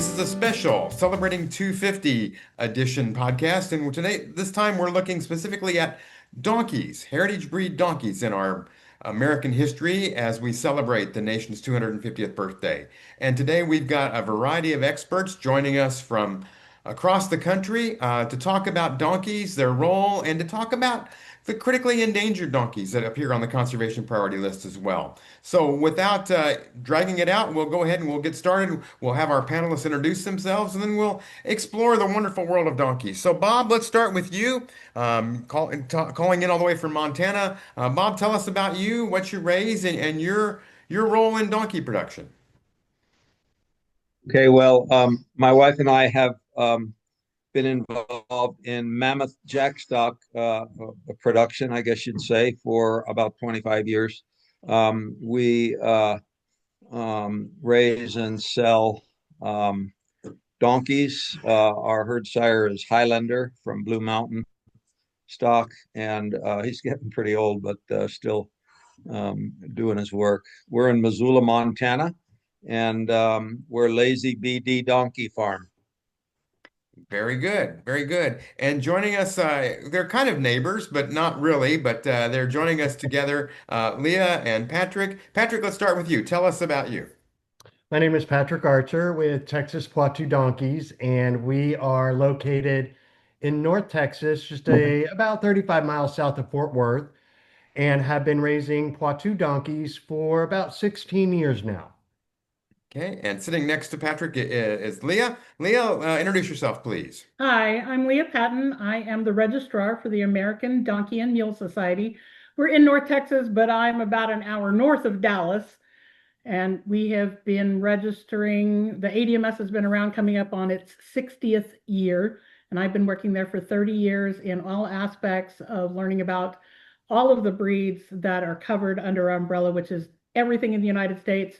This is a special celebrating 250 edition podcast, and this time we're looking specifically at donkeys, heritage breed donkeys in our American history as we celebrate the nation's 250th birthday. And today we've got a variety of experts joining us from across the country to talk about donkeys, their role, and to talk about the critically endangered donkeys that appear on the conservation priority list as well. So without dragging it out, we'll go ahead and we'll get started. We'll have our panelists introduce themselves, and then we'll explore the wonderful world of donkeys. So Bob, let's start with you, calling in all the way from Montana. Bob, tell us about you, what you raise, and your role in donkey production. Okay, well, my wife and I have been involved in mammoth jackstock production, I guess you'd say, for about 25 years. We raise and sell donkeys. Our herd sire is Highlander from Blue Mountain stock, and he's getting pretty old, but still doing his work. We're in Missoula, Montana, and we're Lazy BD Donkey Farm. Very good, very good. And joining us, they're kind of neighbors, but not really, but they're joining us together, Leah and Patrick. Patrick, let's start with you. Tell us about you. My name is Patrick Archer with Texas Poitou Donkeys, and we are located in North Texas, about 35 miles south of Fort Worth, and have been raising Poitou donkeys for about 16 years now. Okay, and sitting next to Patrick is Leah. Leah, introduce yourself, please. Hi, I'm Leah Patton. I am the registrar for the American Donkey and Mule Society. We're in North Texas, but I'm about an hour north of Dallas. And we have been registering, the ADMS has been around coming up on its 60th year. And I've been working there for 30 years in all aspects of learning about all of the breeds that are covered under our umbrella, which is everything in the United States.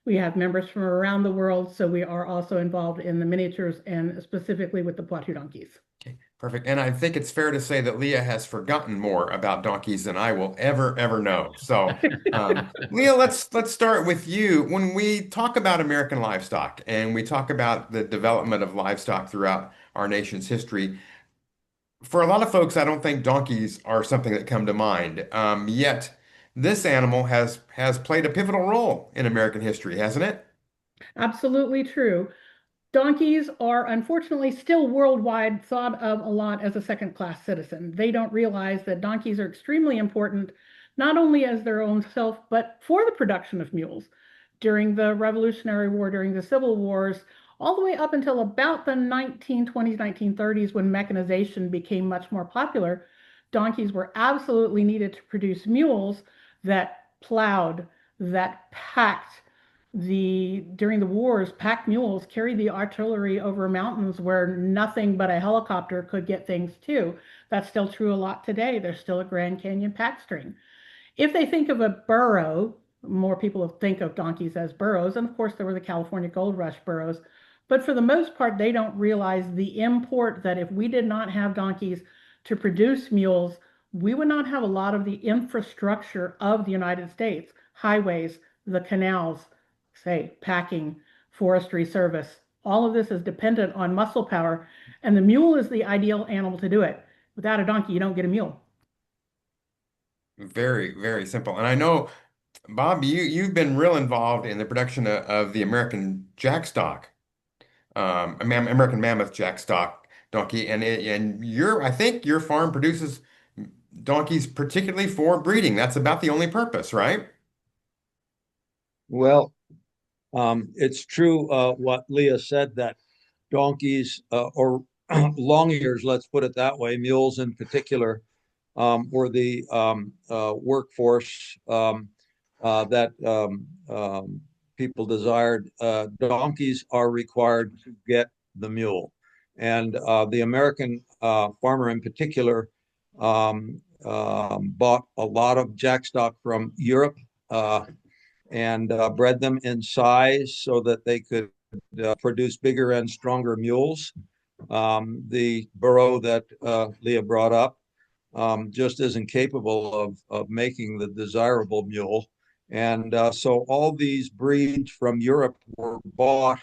We have members from around the world, so we are also involved in the miniatures and specifically with the Poitou donkeys. Okay, perfect. And I think it's fair to say that Leah has forgotten more about donkeys than I will ever know. So, Leah, let's start with you. When we talk about American livestock and we talk about the development of livestock throughout our nation's history, for a lot of folks, I don't think donkeys are something that come to mind. Yet this animal has played a pivotal role in American history, hasn't it? Absolutely true. Donkeys are unfortunately still worldwide thought of a lot as a second-class citizen. They don't realize that donkeys are extremely important, not only as their own self, but for the production of mules. During the Revolutionary War, during the Civil Wars, all the way up until about the 1920s, 1930s, when mechanization became much more popular, donkeys were absolutely needed to produce mules that plowed, that packed. During the wars, pack mules carried the artillery over mountains where nothing but a helicopter could get things to. That's still true a lot today. There's still a Grand Canyon pack string. If they think of a burro, more people think of donkeys as burros, and of course there were the California Gold Rush burros, but for the most part, they don't realize the import that if we did not have donkeys to produce mules, we would not have a lot of the infrastructure of the United States, highways, the canals, say packing, forestry service. All of this is dependent on muscle power, and the mule is the ideal animal to do it. Without a donkey, you don't get a mule. Very, very simple. And I know, Bob, you've been real involved in the production of the American Jackstock, American Mammoth Jackstock donkey, and I think your farm produces donkeys particularly for breeding. That's about the only purpose, right? Well, it's true what Leah said, that donkeys or long ears, let's put it that way, mules in particular, were the workforce that people desired. Donkeys are required to get the mule. And the American farmer in particular bought a lot of jackstock from Europe and bred them in size so that they could produce bigger and stronger mules. The burro that Leah brought up just isn't capable of making the desirable mule. And so all these breeds from Europe were bought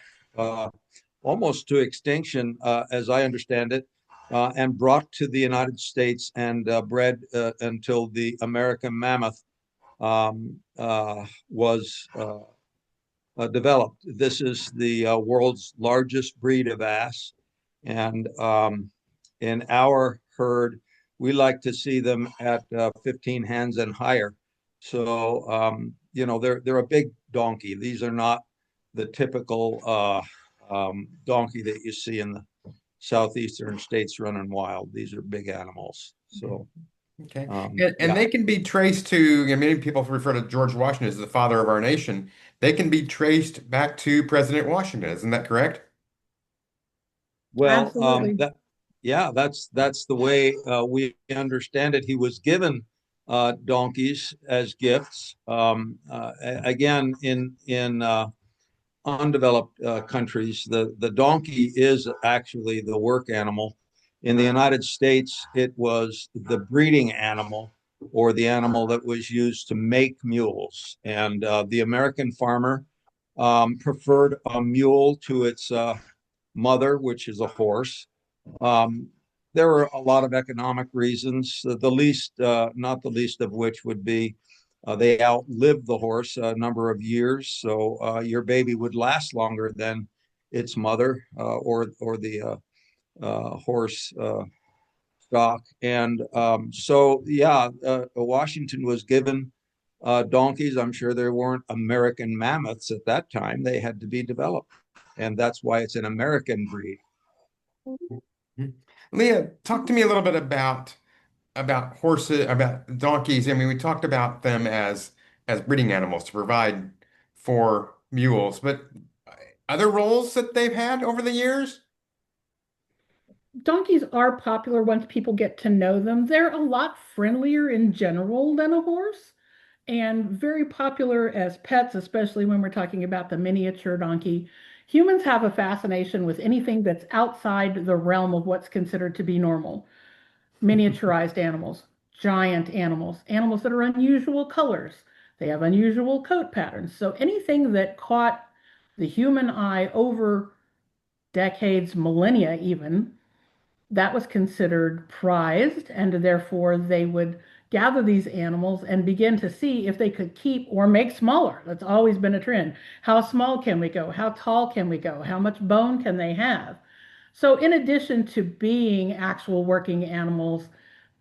almost to extinction, as I understand it, and brought to the United States and bred until the American Mammoth was developed. This is the world's largest breed of ass, and in our herd, we like to see them at 15 hands and higher. So they're a big donkey. These are not the typical donkey that you see in the southeastern states running wild. These are big animals. So Okay. And yeah. they can be traced to, you know, many people refer to George Washington as the father of our nation. They can be traced back to President Washington. Isn't that correct? Well, Absolutely. that's the way we understand it. He was given donkeys as gifts. Again, in undeveloped countries, the donkey is actually the work animal. In the United States, it was the breeding animal or the animal that was used to make mules. And the American farmer preferred a mule to its mother, which is a horse. Um, there were a lot of economic reasons, the least, not the least of which would be they outlived the horse a number of years, so your baby would last longer than its mother or the horse stock. And Washington was given donkeys. I'm sure there weren't American mammoths at that time. They had to be developed, and that's why it's an American breed. Mhm. Leah, talk to me a little bit about horses, about donkeys. I mean, we talked about them as breeding animals to provide for mules, but other roles that they've had over the years? Donkeys are popular once people get to know them. They're a lot friendlier in general than a horse and very popular as pets, especially when we're talking about the miniature donkey. Humans have a fascination with anything that's outside the realm of what's considered to be normal. Miniaturized animals, giant animals, animals that are unusual colors. They have unusual coat patterns. So anything that caught the human eye over decades, millennia even, that was considered prized, and therefore they would gather these animals and begin to see if they could keep or make smaller. That's always been a trend. How small can we go? How tall can we go? How much bone can they have? So, in addition to being actual working animals,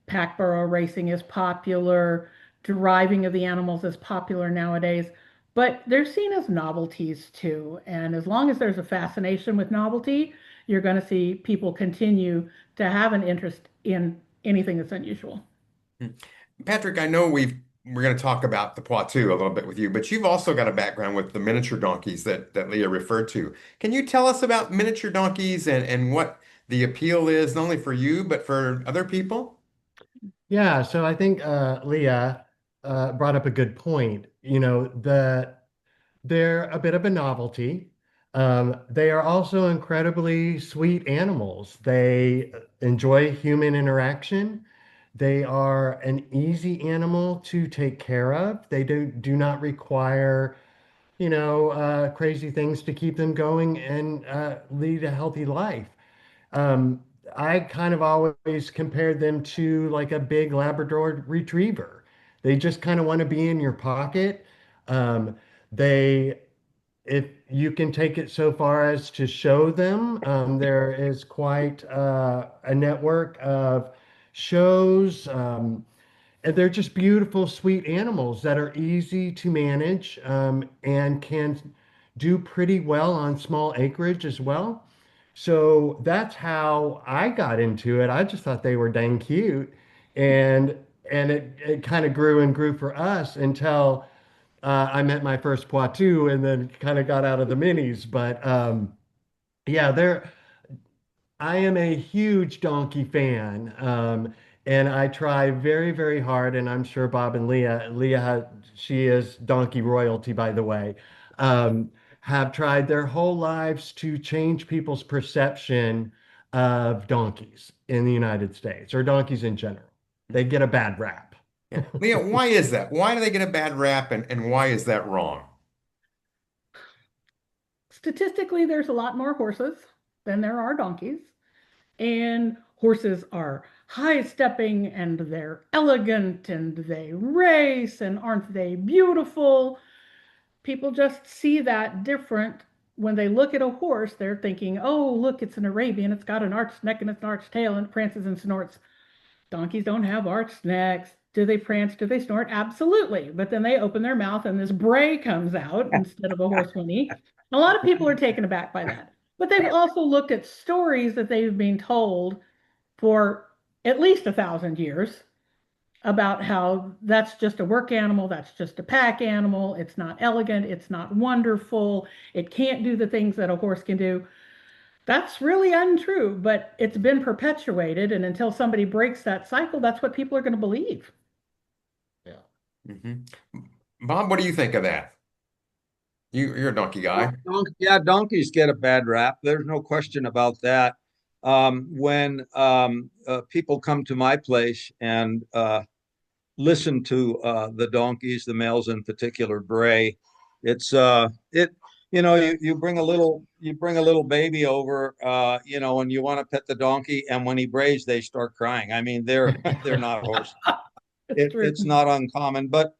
pack burro racing is popular, driving of the animals is popular nowadays, but they're seen as novelties too. And as long as there's a fascination with novelty, you're going to see people continue to have an interest in anything that's unusual. Hmm. Patrick, I know we're going to talk about the Poitou a little bit with you, but you've also got a background with the miniature donkeys that Leah referred to. Can you tell us about miniature donkeys and what the appeal is, not only for you, but for other people? Yeah, so I think Leah brought up a good point. They're a bit of a novelty. They are also incredibly sweet animals. They enjoy human interaction. They are an easy animal to take care of. They do not require, crazy things to keep them going and lead a healthy life. Um, I kind of always compared them to like a big Labrador retriever. They just kind of want to be in your pocket. Um, they if you can take it so far as to show them, there is quite a network of shows, and they're just beautiful, sweet animals that are easy to manage, and can do pretty well on small acreage as well. So that's how I got into it. I just thought they were dang cute, and it kind of grew and grew for us until I met my first Poitou and then kind of got out of the minis. But yeah, I am a huge donkey fan. And I try very, very hard. And I'm sure Bob and she is donkey royalty, by the way, have tried their whole lives to change people's perception of donkeys in the United States or donkeys in general. They get a bad rap. Yeah. Leah, why is that? Why do they get a bad rap and why is that wrong? Statistically, there's a lot more horses. than there are donkeys. And horses are high stepping and they're elegant and they race and aren't they beautiful? People just see that different. When they look at a horse, they're thinking, oh, look, it's an Arabian. It's got an arched neck and it's an arched tail and it prances and snorts. Donkeys don't have arched necks. Do they prance? Do they snort? Absolutely. But then they open their mouth and this bray comes out instead of a horse whinny. A lot of people are taken aback by that. But they've also looked at stories that they've been told for at least 1,000 years about how that's just a work animal, that's just a pack animal, it's not elegant, it's not wonderful, it can't do the things that a horse can do. That's really untrue, but it's been perpetuated, and until somebody breaks that cycle, that's what people are going to believe. Yeah. Mhm. Bob, what do you think of that? You're a donkey guy. Yeah, donkeys get a bad rap. There's no question about that. When people come to my place and listen to the donkeys, the males in particular, bray, it's you bring a little baby over, and you want to pet the donkey, and when he brays, they start crying. I mean, they're not horses. It's true. It's not uncommon, but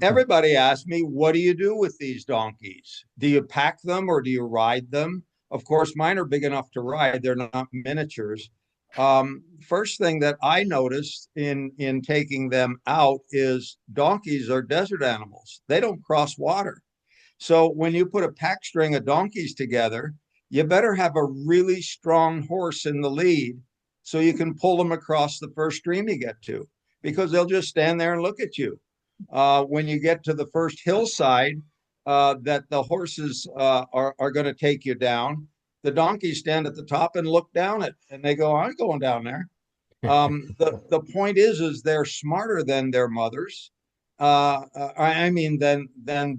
everybody asks me, what do you do with these donkeys? Do you pack them or do you ride them? Of course, mine are big enough to ride. They're not miniatures. First thing that I noticed in taking them out is donkeys are desert animals. They don't cross water. So when you put a pack string of donkeys together, you better have a really strong horse in the lead so you can pull them across the first stream you get to, because they'll just stand there and look at you. When you get to the first hillside that the horses are going to take you down, the donkeys stand at the top and look down it, and they go, "I'm going down there." The point is they're smarter than their mothers. I mean, than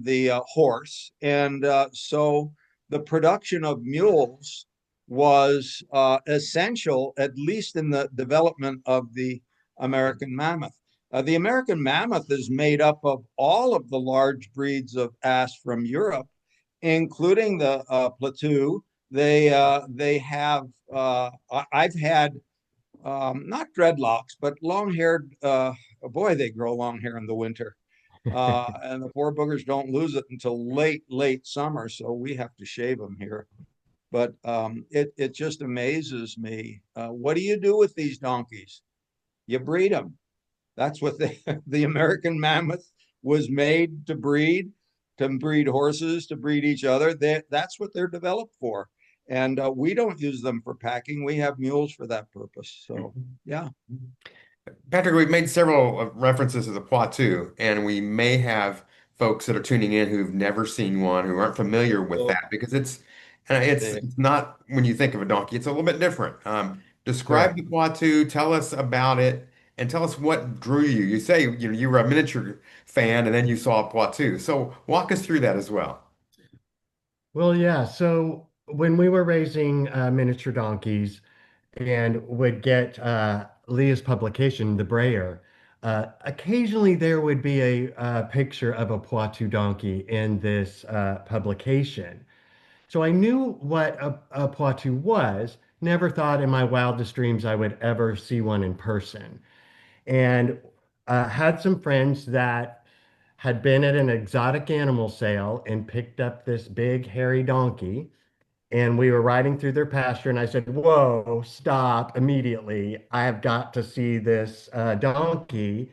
the horse, and so the production of mules was essential, at least in the development of the American Mammoth. The American Mammoth is made up of all of the large breeds of ass from Europe, including the Poitou. They have I've had not dreadlocks, but long-haired. Boy, they grow long hair in the winter, and the poor boogers don't lose it until late summer. So we have to shave them here. But it just amazes me. What do you do with these donkeys? You breed them. That's what the American Mammoth was made to breed horses, to breed each other. That's what they're developed for. And we don't use them for packing. We have mules for that purpose. So, yeah. Patrick, we've made several references to the Poitou, and we may have folks that are tuning in who've never seen one, who aren't familiar with So, that, because it's not, when you think of a donkey, it's a little bit different. Describe Correct. the Poitou, tell us about it, and tell us what drew you. You say you were a miniature fan, and then you saw a Poitou. So walk us through that as well. Well, yeah. So when we were raising miniature donkeys and would get Leah's publication, The Brayer, occasionally there would be a picture of a Poitou donkey in this publication. So I knew what a Poitou was, never thought in my wildest dreams I would ever see one in person. And had some friends that had been at an exotic animal sale and picked up this big hairy donkey. And we were riding through their pasture, and I said, "Whoa, stop immediately. I have got to see this donkey."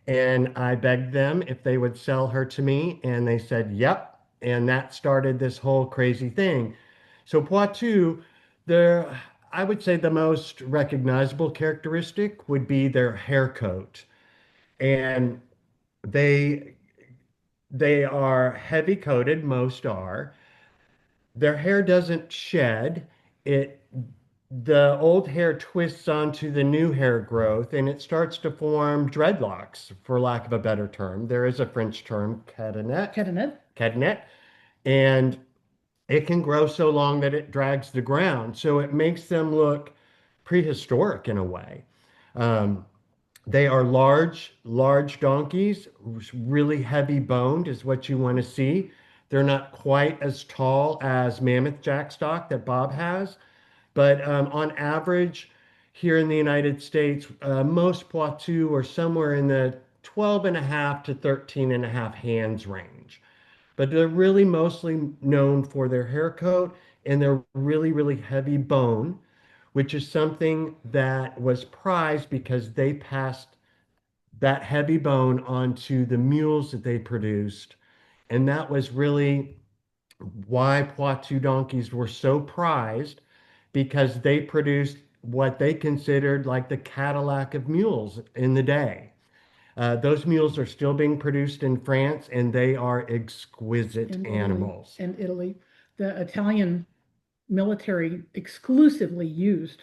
And I begged them if they would sell her to me, and they said, "Yep." And that started this whole crazy thing. So Poitou, their, I would say the most recognizable characteristic would be their hair coat. And they they are heavy coated, most are. Their hair doesn't shed. It the old hair twists onto the new hair growth and it starts to form dreadlocks, for lack of a better term. There is a French term, Cadenet. cadenet, and it can grow so long that it drags the ground. So it makes them look prehistoric in a way. Um, they are large donkeys, really heavy boned is what you want to see. They're not quite as tall as Mammoth Jackstock that Bob has, But on average, here in the United States, most Poitou are somewhere in the 12 and a half to 13 and a half hands range. But they're really mostly known for their hair coat and their really, really heavy bone, which is something that was prized because they passed that heavy bone onto the mules that they produced. And that was really why Poitou donkeys were so prized because they produced what they considered like the Cadillac of mules in the day. Those mules are still being produced in France and they are exquisite In Italy animals. and Italy. The Italian military exclusively used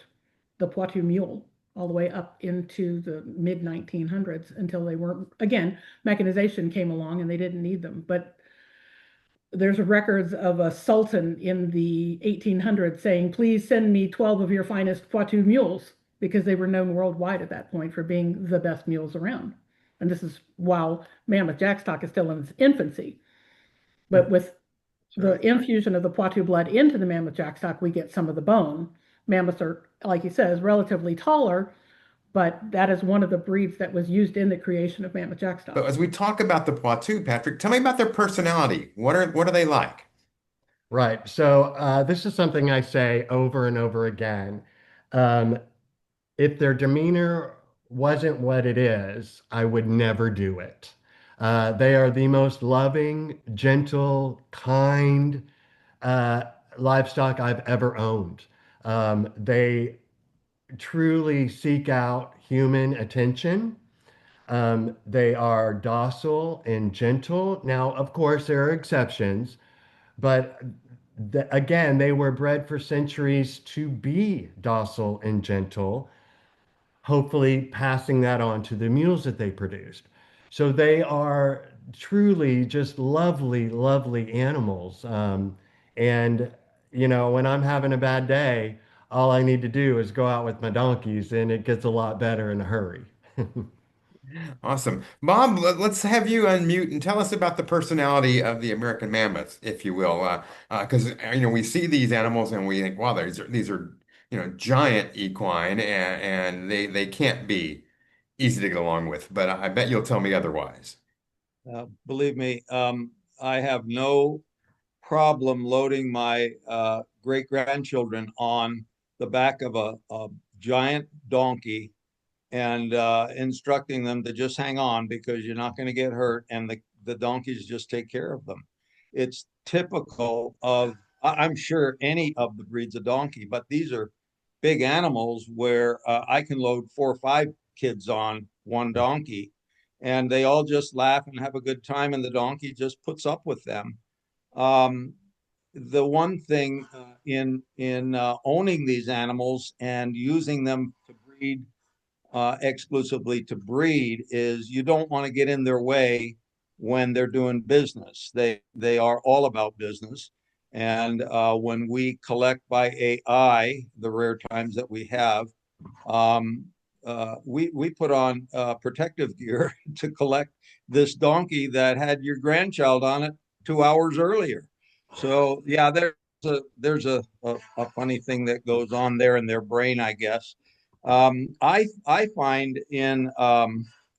the Poitou mule all the way up into the mid 1900s until they weren't, again, mechanization came along and they didn't need them. But there's records of a sultan in the 1800s saying, please send me 12 of your finest Poitou mules, because they were known worldwide at that point for being the best mules around. And this is while Mammoth Jackstock is still in its infancy. But with the Right. infusion of the Poitou blood into the Mammoth Jackstock, we get some of the bone. Mammoths are, like he says, relatively taller, but that is one of the breeds that was used in the creation of Mammoth So Jackstock. as we talk about the Poitou, Patrick, tell me about their personality. What are they like? Right. So this is something I say over and over again. Um, if their demeanor wasn't what it is, I would never do it. They are the most loving, gentle, kind uh, livestock I've ever owned. They truly seek out human attention. They are docile and gentle. Now, of course, there are exceptions, but again, they were bred for centuries to be docile and gentle, hopefully passing that on to the mules that they produced. So they are truly just lovely, lovely animals. And, when I'm having a bad day, all I need to do is go out with my donkeys and it gets a lot better in a hurry. Awesome. Bob, let's have you unmute and tell us about the personality of the American mammoth, if you will. Because we see these animals and we think, wow, these are giant equine and they can't be easy to get along with. But I bet you'll tell me otherwise. Believe me, I have no problem loading my great grandchildren on the back of a giant donkey and instructing them to just hang on because you're not going to get hurt, and the donkeys just take care of them. It's typical of, I'm sure, any of the breeds of donkey, but these are big animals where I can load 4 or 5 kids on one donkey, and they all just laugh and have a good time, and the donkey just puts up with them. Um, the one thing in owning these animals and using them to breed exclusively to breed is you don't want to get in their way when they're doing business. They are all about business. And when we collect by AI, the rare times that we have, we put on protective gear to collect this donkey that had your grandchild on it 2 hours earlier. So yeah, there's a funny thing that goes on there in their brain, I guess. I find in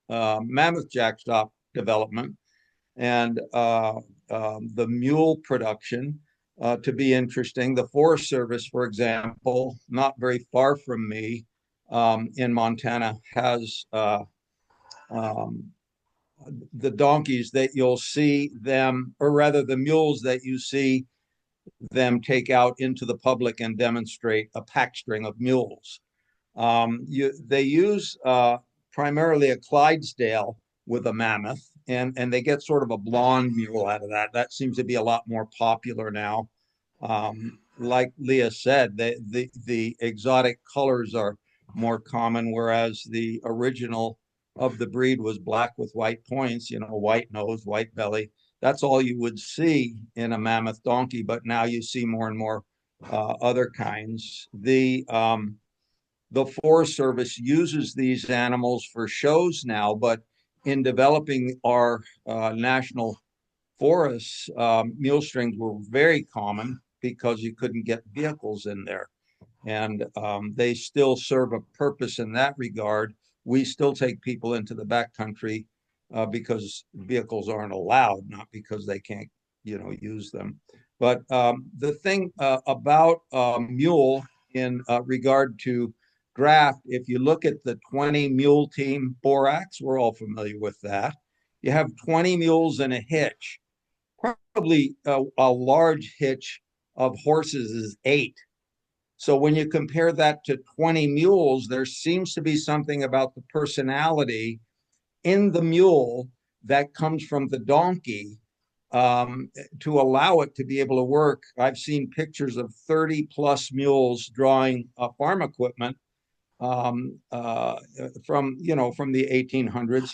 mammoth jackstock development and the mule production to be interesting. The Forest Service, for example, not very far from me in Montana, has um, the donkeys that you'll see them, or rather the mules that you see them take out into the public and demonstrate a pack string of mules. They use primarily a Clydesdale with a mammoth, and they get sort of a blonde mule out of that. That seems to be a lot more popular now. Like Leah said, the exotic colors are more common, whereas the original of the breed was black with white points, white nose, white belly. That's all you would see in a mammoth donkey, but now you see more and more other kinds. The Forest Service uses these animals for shows now, but in developing our national forests, mule strings were very common because you couldn't get vehicles in there. and they still serve a purpose in that regard. We still take people into the backcountry because vehicles aren't allowed, not because they can't, use them. But the thing about mule in regard to draft, if you look at the 20 mule team borax, we're all familiar with that. You have 20 mules in a hitch. Probably a large hitch of horses is 8. So when you compare that to 20 mules, there seems to be something about the personality in the mule that comes from the donkey to allow it to be able to work. I've seen pictures of 30 plus mules drawing farm equipment from the 1800s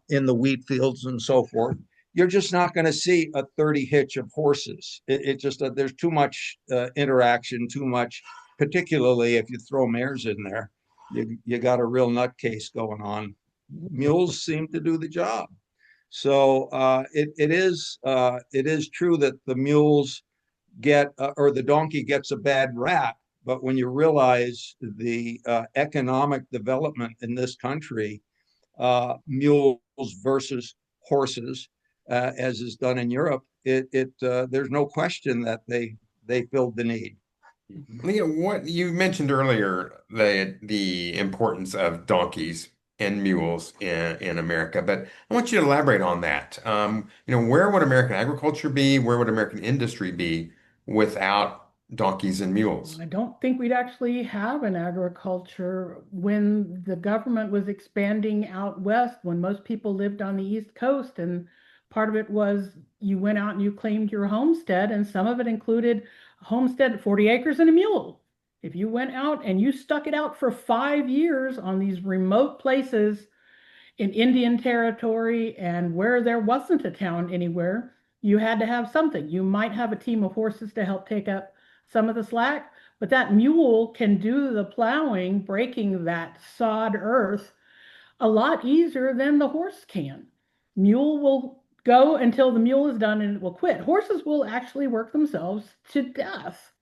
in the wheat fields and so forth. You're just not going to see a 30 hitch of horses. It just there's too much interaction, too much, particularly if you throw mares in there. You got a real nutcase going on. Mules seem to do the job. So it is true that the mules get or the donkey gets a bad rap, but when you realize the economic development in this country, mules versus horses, as is done in Europe, there's no question that they filled the need. Leah, what you mentioned earlier, the importance of donkeys and mules in America, but I want you to elaborate on that. Where would American agriculture be? Where would American industry be without donkeys and mules? I don't think we'd actually have an agriculture when the government was expanding out west, when most people lived on the East Coast. And part of it was you went out and you claimed your homestead, and some of it included a homestead, 40 acres and a mule. If you went out and you stuck it out for 5 years on these remote places in Indian Territory and where there wasn't a town anywhere, you had to have something. You might have a team of horses to help take up some of the slack, but that mule can do the plowing, breaking that sod earth a lot easier than the horse can. Mule will go until the mule is done and it will quit. Horses will actually work themselves to death.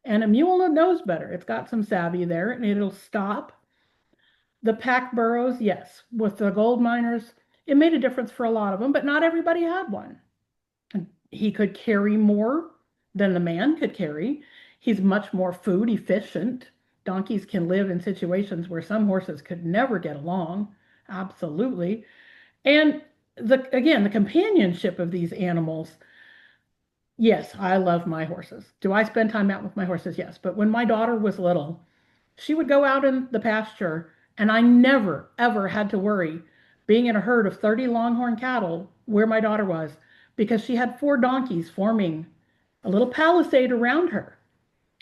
And a mule knows better. It's got some savvy there and it'll stop. The pack burros, yes, with the gold miners, it made a difference for a lot of them, but not everybody had one. He could carry more than the man could carry. He's much more food efficient. Donkeys can live in situations where some horses could never get along. Absolutely. And again, the companionship of these animals. Yes, I love my horses. Do I spend time out with my horses? Yes. But when my daughter was little, she would go out in the pasture, and I never, ever had to worry being in a herd of 30 longhorn cattle where my daughter was because she had 4 donkeys forming a little palisade around her.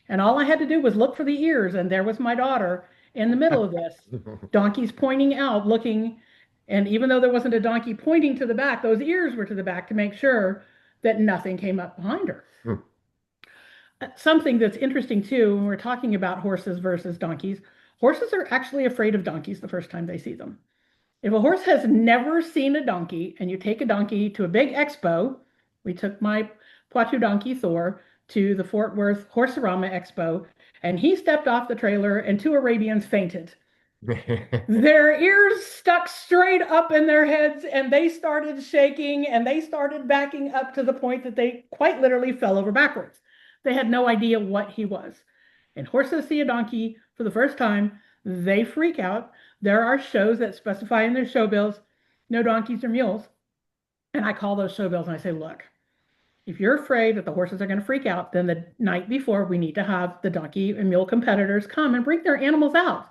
And all I had to do was look for the ears, and there was my daughter in the middle of this. Donkeys pointing out, looking, and even though there wasn't a donkey pointing to the back, those ears were to the back to make sure that nothing came up behind her. Something that's interesting too, when we're talking about horses versus donkeys, horses are actually afraid of donkeys the first time they see them. If a horse has never seen a donkey and you take a donkey to a big expo, we took my Poitou donkey Thor to the Fort Worth Horserama Expo, and he stepped off the trailer and 2 Arabians fainted. Their ears stuck straight up in their heads and they started shaking and they started backing up to the point that they quite literally fell over backwards. They had no idea what he was. And horses see a donkey for the first time, they freak out. There are shows that specify in their show bills, no donkeys or mules. And I call those show bills and I say, look, if you're afraid that the horses are going to freak out, then the night before we need to have the donkey and mule competitors come and bring their animals out.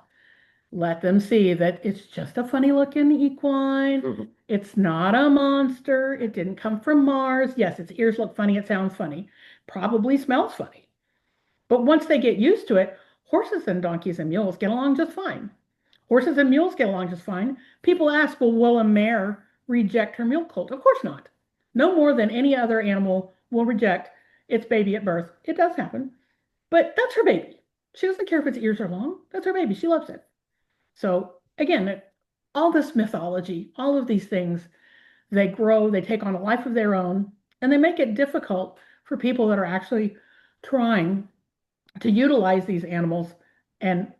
Let them see that it's just a funny looking equine. It's not a monster. It didn't come from Mars. Yes, its ears look funny. It sounds funny. Probably smells funny. But once they get used to it, horses and donkeys and mules get along just fine. Horses and mules get along just fine. People ask, well, will a mare reject her mule colt? Of course not. No more than any other animal will reject its baby at birth. It does happen. But that's her baby. She doesn't care if its ears are long. That's her baby. She loves it. So again, all this mythology, all of these things, they grow, they take on a life of their own, and they make it difficult for people that are actually trying to utilize these animals and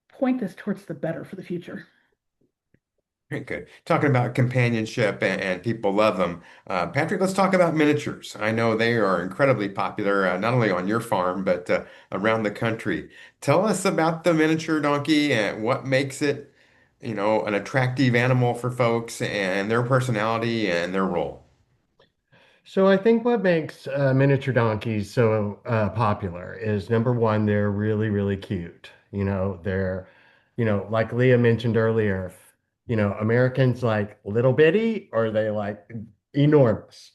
point this towards the better for the future. Very good. Talking about companionship and people love them. Patrick, let's talk about miniatures. I know they are incredibly popular, not only on your farm, but around the country. Tell us about the miniature donkey and what makes it, an attractive animal for folks and their personality and their role. So I think what makes miniature donkeys so popular is number one, they're really, really cute. Like Leah mentioned earlier, Americans like little bitty or they like enormous.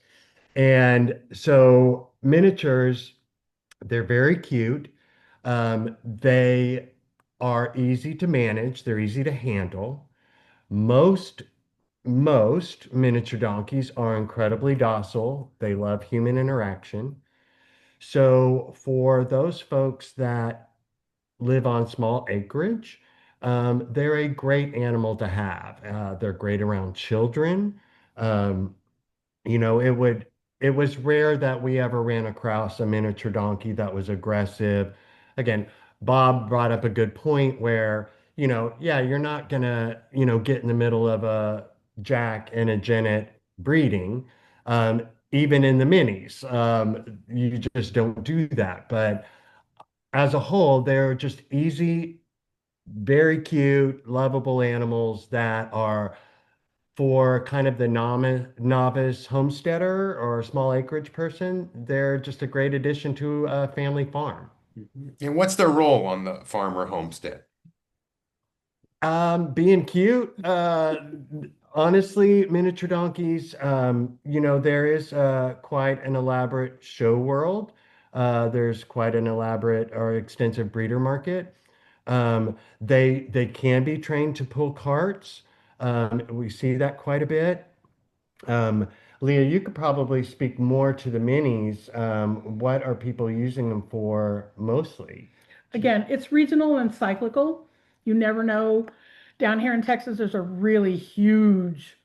And so miniatures, they're very cute. They are easy to manage. They're easy to handle. Most most miniature donkeys are incredibly docile. They love human interaction. So for those folks that live on small acreage, they're a great animal to have. They're great around children. Um, you know, it was rare that we ever ran across a miniature donkey that was aggressive. Again, Bob brought up a good point where, yeah, you're not gonna, get in the middle of a Jack and a Jennet breeding. Even in the minis, you just don't do that. But as a whole, they're just easy, very cute, lovable animals that are for kind of the novice homesteader or small acreage person, they're just a great addition to a family farm. And what's their role on the farm or homestead? Being cute, honestly, miniature donkeys, there is quite an elaborate show world. There's quite an elaborate or extensive breeder market. They can be trained to pull carts. We see that quite a bit. Um, Leah, you could probably speak more to the minis. What are people using them for mostly? Again, it's regional and cyclical. You never know. Down here in Texas, there's a really huge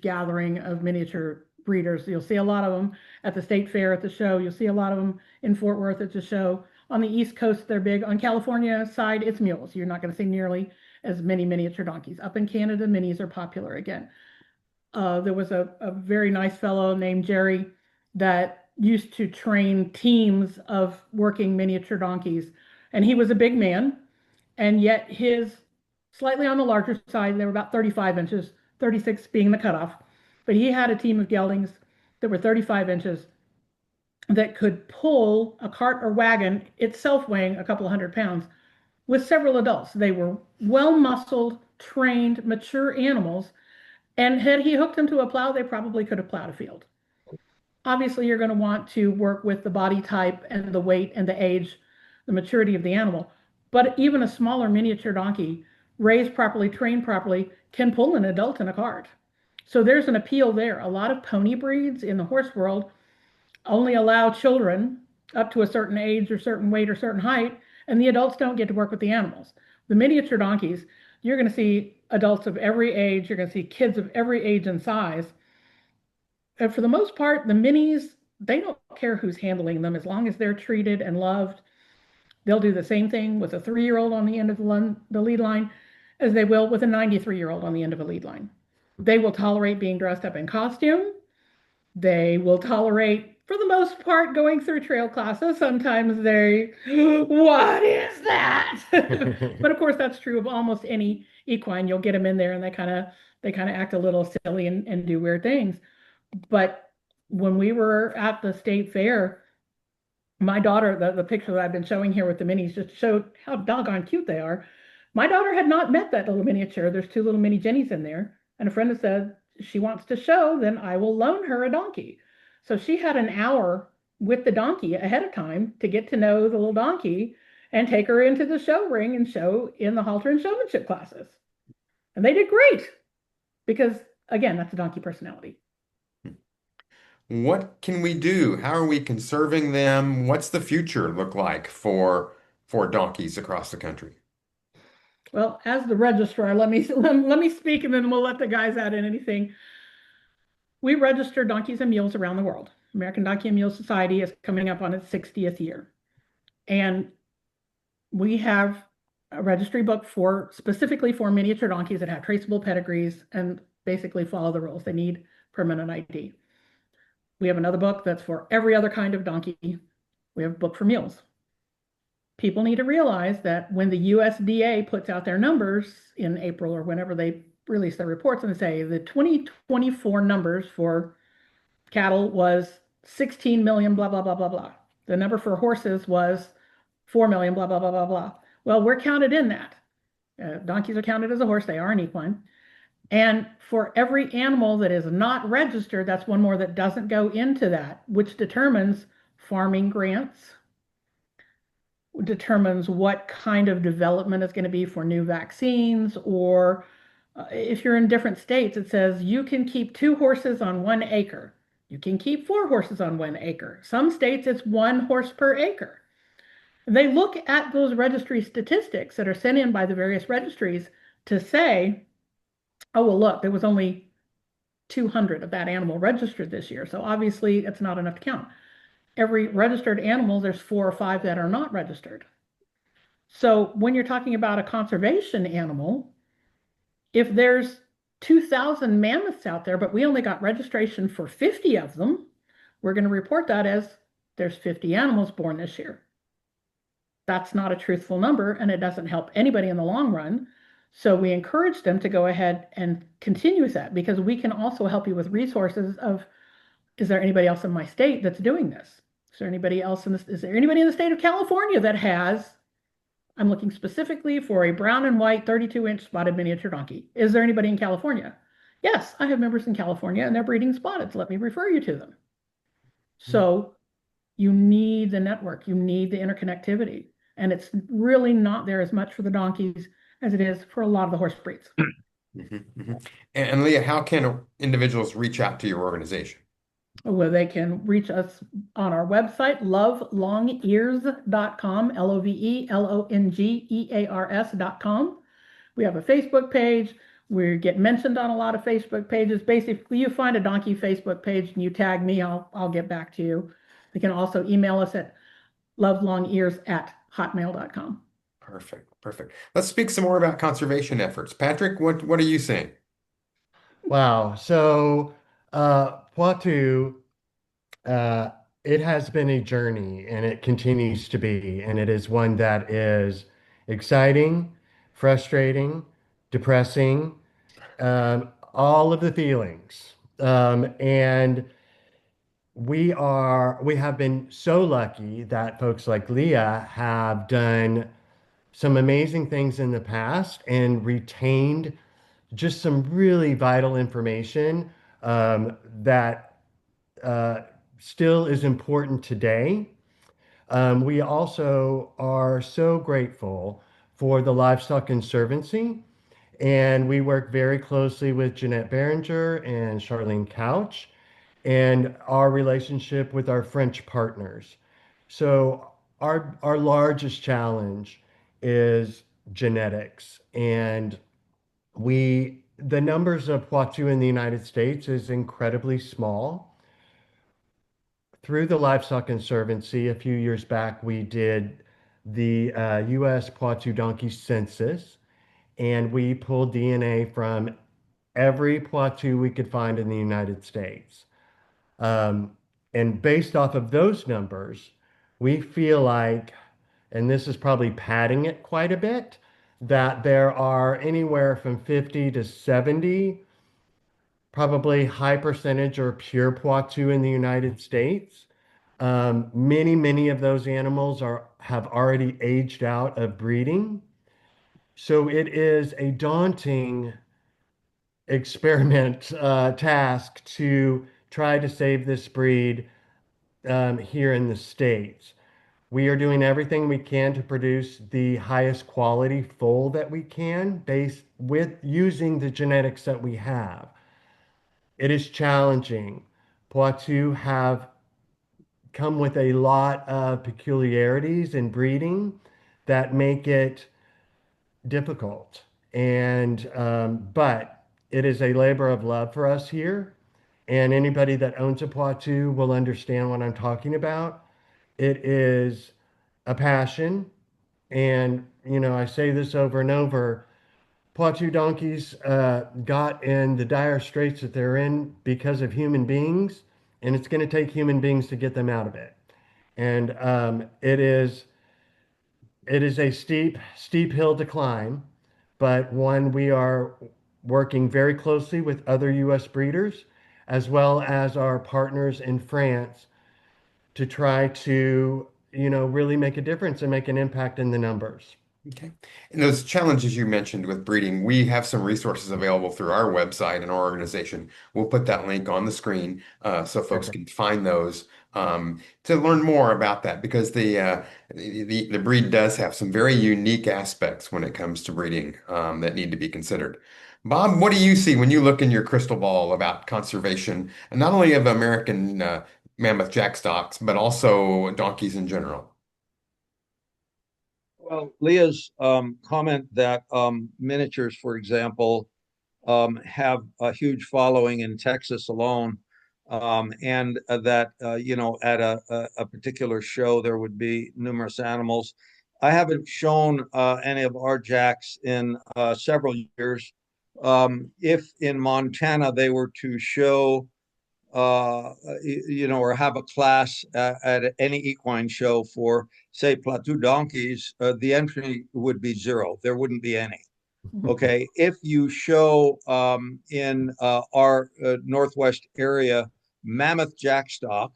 gathering of miniature breeders. You'll see a lot of them at the state fair at the show. You'll see a lot of them in Fort Worth at the show. On the East Coast, they're big. On California side, it's mules. You're not going to see nearly as many miniature donkeys. Up in Canada, minis are popular again. There was a very nice fellow named Jerry that used to train teams of working miniature donkeys. And he was a big man, and yet his slightly on the larger side, they were about 35 inches, 36 being the cutoff. But he had a team of geldings that were 35 inches that could pull a cart or wagon, itself weighing a couple of 100 pounds, with several adults. They were well muscled, trained, mature animals, and had he hooked them to a plow, they probably could have plowed a field. Obviously, you're going to want to work with the body type and the weight and the age, the maturity of the animal. But even a smaller miniature donkey, raised properly, trained properly, can pull an adult in a cart. So there's an appeal there. A lot of pony breeds in the horse world only allow children up to a certain age or certain weight or certain height, and the adults don't get to work with the animals. The miniature donkeys, you're going to see adults of every age, you're going to see kids of every age and size. And for the most part, the minis, they don't care who's handling them as long as they're treated and loved. They'll do the same thing with a 3-year-old on the end of the lead line as they will with a 93-year-old on the end of a lead line. They will tolerate being dressed up in costume. They will tolerate, for the most part, going through trail classes. Sometimes they, what is that? But of course, that's true of almost any equine. You'll get them in there and they kind of act a little silly and do weird things. But when we were at the state fair, my daughter, the picture that I've been showing here with the minis just showed how doggone cute they are. My daughter had not met that little miniature. There's 2 little mini Jennies in there. And a friend has said, she wants to show, then I will loan her a donkey. So she had an hour with the donkey ahead of time to get to know the little donkey and take her into the show ring and show in the halter and showmanship classes. And they did great because, again, that's a donkey personality. What can we do? How are we conserving them? What's the future look like for donkeys across the country? Well, as the registrar, let me speak and then we'll let the guys add in anything. We register donkeys and mules around the world. American Donkey and Mule Society is coming up on its 60th year. And we have a registry book for specifically for miniature donkeys that have traceable pedigrees and basically follow the rules. They need permanent ID. We have another book that's for every other kind of donkey. We have a book for mules. People need to realize that when the USDA puts out their numbers in April or whenever they release their reports and say the 2024 numbers for cattle was 16 million, blah, blah, blah, blah, blah. The number for horses was 4 million, blah, blah, blah, blah, blah. Well, we're counted in that. Donkeys are counted as a horse, they are an equine. And for every animal that is not registered, that's one more that doesn't go into that, which determines farming grants, determines what kind of development is going to be for new vaccines, or if you're in different states, it says you can keep 2 horses on 1 acre. You can keep 4 horses on 1 acre. Some states, it's 1 horse per acre. They look at those registry statistics that are sent in by the various registries to say, oh, well, look, there was only 200 of that animal registered this year. So obviously it's not enough to count. Every registered animal, there's 4 or 5 that are not registered. So when you're talking about a conservation animal, if there's 2,000 mammoths out there, but we only got registration for 50 of them, we're going to report that as there's 50 animals born this year. That's not a truthful number, and it doesn't help anybody in the long run. So we encourage them to go ahead and continue with that, because we can also help you with resources of, is there anybody else in my state that's doing this? Is there anybody else in this? Is there anybody in the state of California that has, I'm looking specifically for a brown and white 32-inch spotted miniature donkey. Is there anybody in California? Yes, I have members in California and they're breeding spotted. Let me refer you to them. So you need the network, you need the interconnectivity. And it's really not there as much for the donkeys as it is for a lot of the horse breeds. And Leah, how can individuals reach out to your organization? Well, they can reach us on our website, lovelongears.com, LOVELONGEARS.com. We have a Facebook page. We get mentioned on a lot of Facebook pages. Basically, you find a donkey Facebook page and you tag me, I'll get back to you. You can also email us at lovelongears@hotmail.com. Perfect. Let's speak some more about conservation efforts. Patrick, what are you saying? Wow. So, Poitou, uh, it has been a journey and it continues to be. And it is one that is exciting, frustrating, depressing, all of the feelings. And we have been so lucky that folks like Leah have done some amazing things in the past and retained just some really vital information that uh, still is important today. We also are so grateful for the Livestock Conservancy, and we work very closely with Jeanette Berenger and Charlene Couch and our relationship with our French partners. So our largest challenge is genetics, and the numbers of Poitou in the United States is incredibly small. Through the Livestock Conservancy, a few years back, we did the U.S. Poitou donkey census, and we pulled DNA from every Poitou we could find in the United States. Um, and based off of those numbers, we feel like, and this is probably padding it quite a bit, that there are anywhere from 50 to 70, probably high percentage or pure Poitou in the United States. Many of those animals have already aged out of breeding. So it is a daunting experiment task to try to save this breed here in the States. We are doing everything we can to produce the highest quality foal that we can based with using the genetics that we have. It is challenging. Poitou have come with a lot of peculiarities in breeding that make it difficult. And but it is a labor of love for us here. And anybody that owns a Poitou will understand what I'm talking about. It is a passion. And, I say this over and over. Poitou donkeys got in the dire straits that they're in because of human beings, and it's going to take human beings to get them out of it. And it is a steep hill to climb, but one we are working very closely with other U.S. breeders, as well as our partners in France, to try to, really make a difference and make an impact in the numbers. Okay. And those challenges you mentioned with breeding, we have some resources available through our website and our organization. We'll put that link on the screen so folks Perfect. can find those to learn more about that because the breed does have some very unique aspects when it comes to breeding that need to be considered. Bob, what do you see when you look in your crystal ball about conservation, and not only of American mammoth jackstocks, but also donkeys in general? Well, Leah's comment that miniatures, for example, have a huge following in Texas alone, and that at a particular show there would be numerous animals. I haven't shown any of our jacks in several years. If in Montana they were to show or have a class at any equine show for, say, Poitou donkeys, the entry would be zero. There wouldn't be any. Okay. If you show in our Northwest area mammoth jackstock,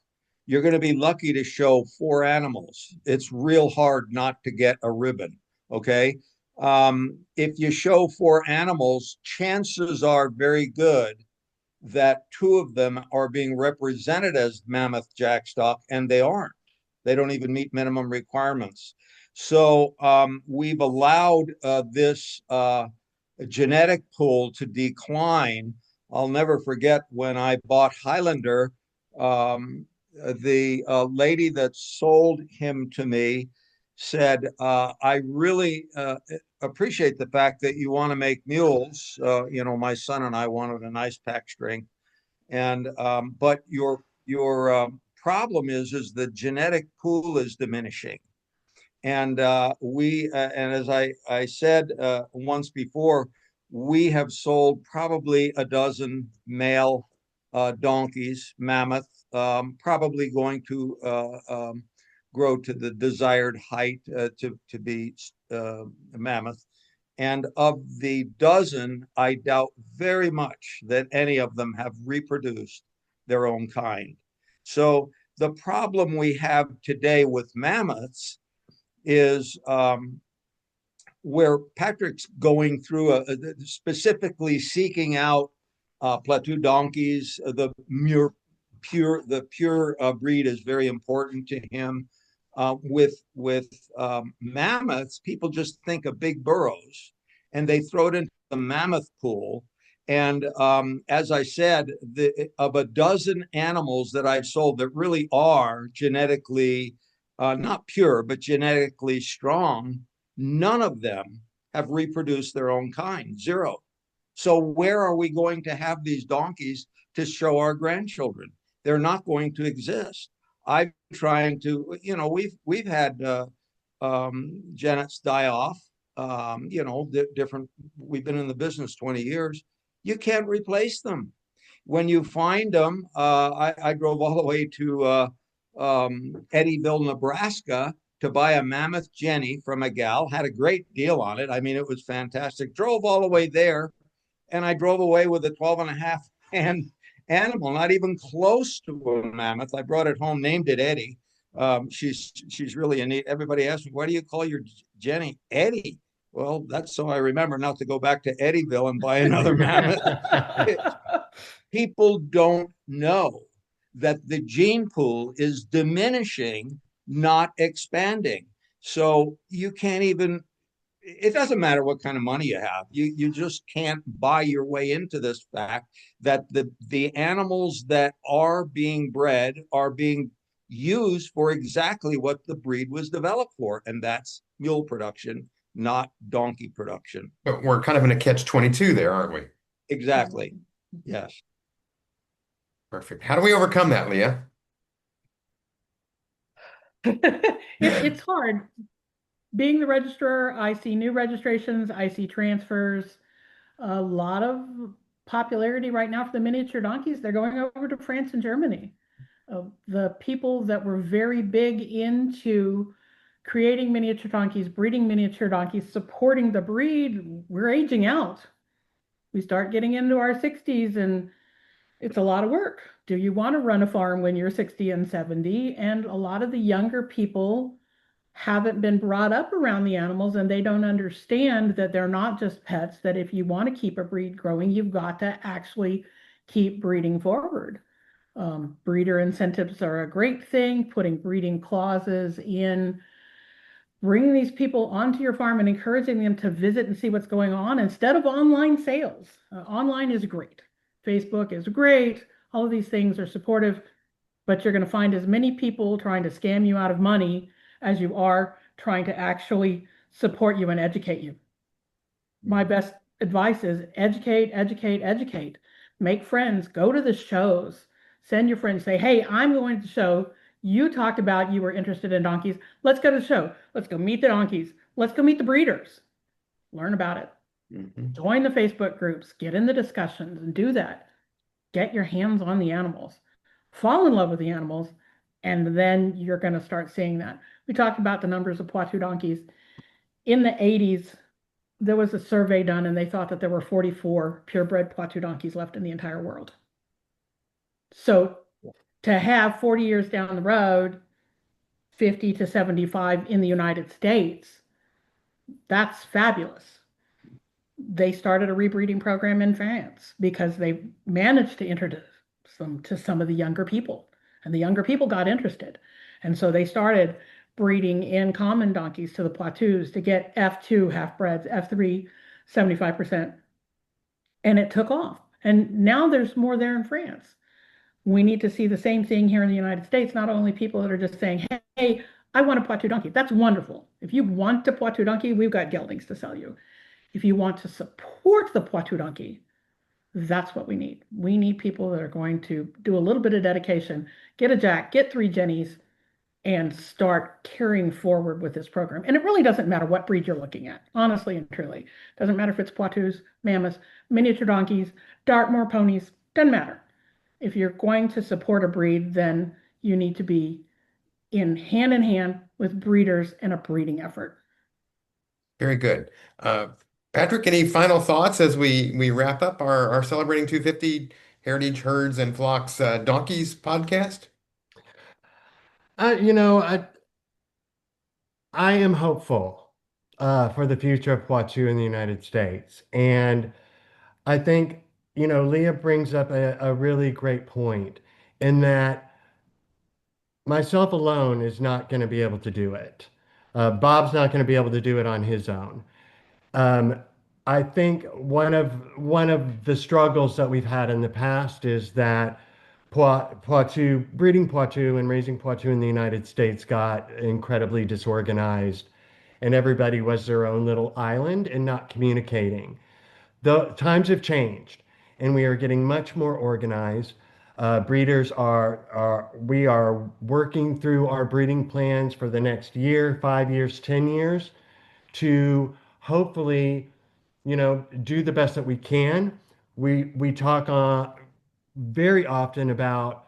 you're going to be lucky to show 4 animals. It's real hard not to get a ribbon. Okay. If you show 4 animals, chances are very good that 2 of them are being represented as mammoth jackstock, and they aren't. They don't even meet minimum requirements. So we've allowed this genetic pool to decline. I'll never forget when I bought Highlander, the lady that sold him to me said, I really appreciate the fact that you want to make mules. My son and I wanted a nice pack string, and but your problem is the genetic pool is diminishing, and and as I said once before, we have sold probably a dozen male donkeys, mammoth, probably going to grow to the desired height to be mammoth. And of the dozen, I doubt very much that any of them have reproduced their own kind. So the problem we have today with mammoths is where Patrick's going through specifically seeking out Poitou donkeys. The pure breed is very important to him. With mammoths, people just think of big burros, and they throw it into the mammoth pool. And as I said, of a dozen animals that I've sold that really are genetically not pure, but genetically strong, none of them have reproduced their own kind. Zero. So where are we going to have these donkeys to show our grandchildren? They're not going to exist. I'm trying to, we've had genets die off. Different. We've been in the business 20 years. You can't replace them. When you find them, I drove all the way to Eddyville, Nebraska, to buy a mammoth Jenny from a gal. Had a great deal on it. I mean, it was fantastic. Drove all the way there, and I drove away with a 12 and a half hand animal, not even close to a mammoth. I brought it home, named it Eddie. She's really a neat. Everybody asks me, why do you call your Jenny Eddie? Well, that's so I remember not to go back to Eddyville and buy another mammoth. People don't know that the gene pool is diminishing, not expanding. So you can't even, it doesn't matter what kind of money you have. You just can't buy your way into this fact that the animals that are being bred are being used for exactly what the breed was developed for, and that's mule production, not donkey production. But we're kind of in a catch-22 there, aren't we? Exactly. Yes. Perfect. How do we overcome that, Leah? It's hard. Being the registrar, I see new registrations, I see transfers, a lot of popularity right now for the miniature donkeys. They're going over to France and Germany. The people that were very big into creating miniature donkeys, breeding miniature donkeys, supporting the breed, we're aging out. We start getting into our 60s and it's a lot of work. Do you want to run a farm when you're 60 and 70? And a lot of the younger people haven't been brought up around the animals and they don't understand that they're not just pets, that if you want to keep a breed growing, you've got to actually keep breeding forward. Breeder incentives are a great thing, putting breeding clauses in, bringing these people onto your farm and encouraging them to visit and see what's going on instead of online sales. Online is great. Facebook is great. All of these things are supportive, but you're going to find as many people trying to scam you out of money as you are trying to actually support you and educate you. My best advice is educate, educate, educate. Make friends, go to the shows, send your friends, say, hey, I'm going to the show. You talked about you were interested in donkeys. Let's go to the show. Let's go meet the donkeys. Let's go meet the breeders. Learn about it. Join the Facebook groups, get in the discussions and do that. Get your hands on the animals. Fall in love with the animals, and then you're going to start seeing that. We talked about the numbers of Poitou donkeys. In the 80s, there was a survey done, and they thought that there were 44 purebred Poitou donkeys left in the entire world. So to have 40 years down the road, 50 to 75 in the United States, that's fabulous. They started a rebreeding program in France because they managed to introduce them to some of the younger people, and the younger people got interested. And so they started breeding in common donkeys to the Poitous to get F2 half-breds, F3 75%, and it took off. And now there's more there in France. We need to see the same thing here in the United States, not only people that are just saying, hey, I want a Poitou donkey. That's wonderful. If you want a Poitou donkey, we've got geldings to sell you. If you want to support the Poitou donkey, that's what we need. We need people that are going to do a little bit of dedication, get a Jack, get 3 Jennies, and start carrying forward with this program. And it really doesn't matter what breed you're looking at, honestly and truly. Doesn't matter if it's Poitous, Mammoths, miniature donkeys, Dartmoor ponies, doesn't matter. If you're going to support a breed, then you need to be in hand with breeders and a breeding effort. Very good. Patrick, any final thoughts as we wrap up our Celebrating 250 Heritage Herds and Flocks Donkeys podcast? You know, I am hopeful for the future of Poitou in the United States. And I think, Leah brings up a really great point in that myself alone is not going to be able to do it. Bob's not going to be able to do it on his own. Um, I think one of the struggles that we've had in the past is that Poitou, breeding Poitou and raising Poitou in the United States got incredibly disorganized, and everybody was their own little island and not communicating. The times have changed, and we are getting much more organized. Breeders we are working through our breeding plans for the next year, 5 years, 10 years to hopefully, do the best that we can. We talk very often about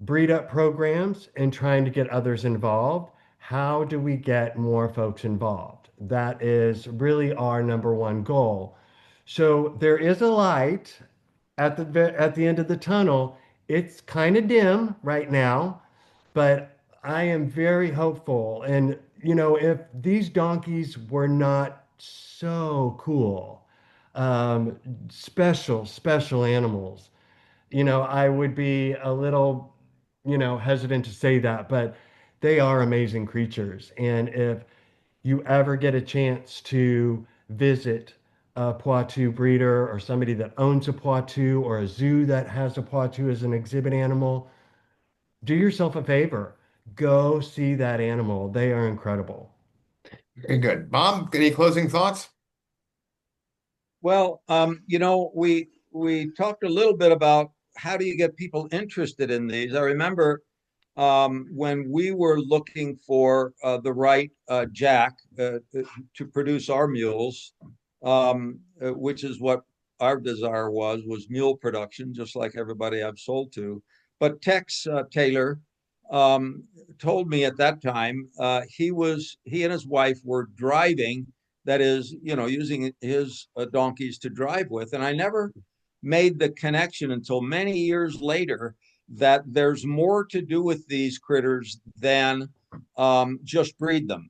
breed up programs and trying to get others involved. How do we get more folks involved? That is really our number one goal. So there is a light at the end of the tunnel. It's kind of dim right now, but I am very hopeful. And if these donkeys were not so cool, special animals, I would be a little, hesitant to say that, but they are amazing creatures. And if you ever get a chance to visit a Poitou breeder or somebody that owns a Poitou or a zoo that has a Poitou as an exhibit animal, do yourself a favor. Go see that animal. They are incredible. Very good. Bob, any closing thoughts? Well, we talked a little bit about how do you get people interested in these. I remember when we were looking for the right jack to produce our mules, which is what our desire was mule production, just like everybody I've sold to. But Tex Taylor told me at that time he and his wife were driving, that is, using his donkeys to drive with, and I never made the connection until many years later that there's more to do with these critters than just breed them.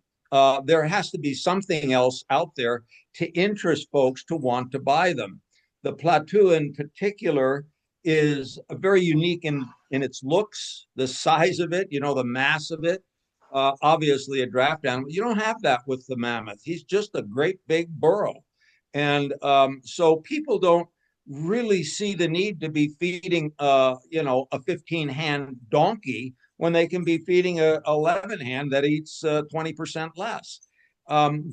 There has to be something else out there to interest folks to want to buy them. The Poitou in particular is very unique in its looks, the size of it, the mass of it. Obviously, a draft animal. You don't have that with the mammoth. He's just a great big burro. And so people don't really see the need to be feeding a 15 hand donkey when they can be feeding a 11 hand that eats 20% less.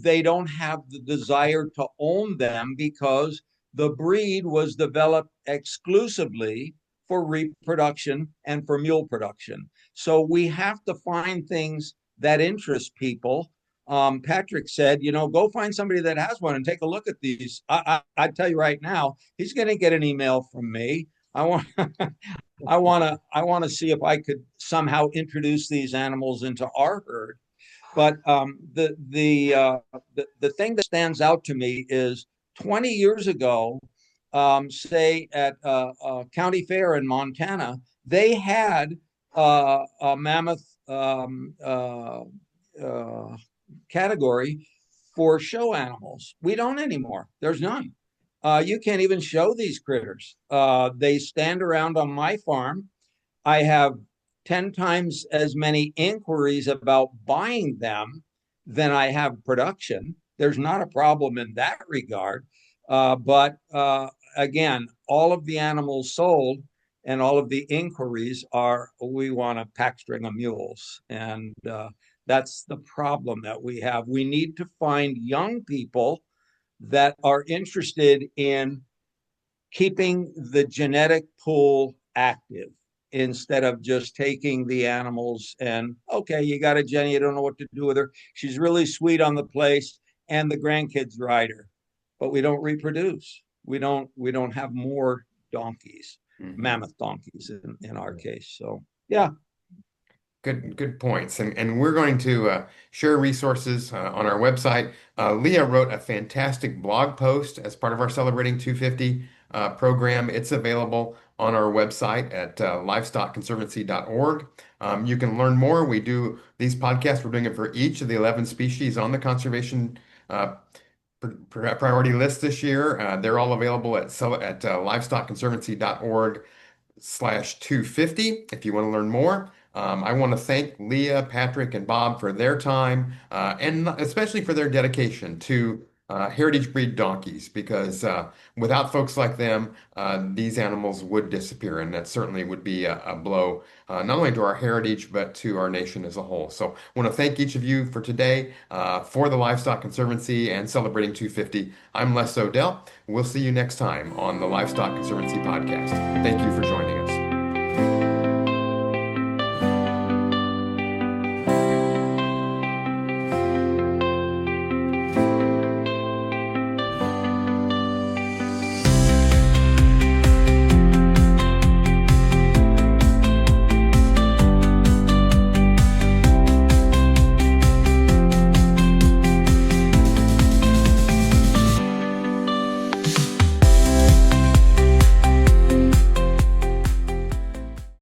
They don't have the desire to own them because the breed was developed exclusively for reproduction and for mule production. So we have to find things that interest people. Patrick said, go find somebody that has one and take a look at these. I tell you right now, he's going to get an email from me. I want, I want to see if I could somehow introduce these animals into our herd. But the thing that stands out to me is 20 years ago, say at County Fair in Montana, they had a mammoth category for show animals. We don't anymore. There's none. You can't even show these critters. They stand around on my farm. I have 10 times as many inquiries about buying them than I have production. There's not a problem in that regard. But again, all of the animals sold and all of the inquiries are, we want a pack string of mules. And that's the problem that we have. We need to find young people that are interested in keeping the genetic pool active instead of just taking the animals and, okay, you got a Jenny, you don't know what to do with her. She's really sweet on the place and the grandkids ride her, but we don't reproduce. We don't have more donkeys, mammoth donkeys in our case. So yeah. Good points. And we're going to share resources on our website. Leah wrote a fantastic blog post as part of our Celebrating 250 program. It's available on our website at livestockconservancy.org. You can learn more. We do these podcasts. We're doing it for each of the 11 species on the conservation priority list this year. They're all available at livestockconservancy.org/250 if you want to learn more. I want to thank Leah, Patrick, and Bob for their time and especially for their dedication to heritage breed donkeys because without folks like them, these animals would disappear, and that certainly would be a blow not only to our heritage but to our nation as a whole. So I want to thank each of you for today for the Livestock Conservancy and Celebrating 250. I'm Les Odell. We'll see you next time on the Livestock Conservancy podcast. Thank you for joining us.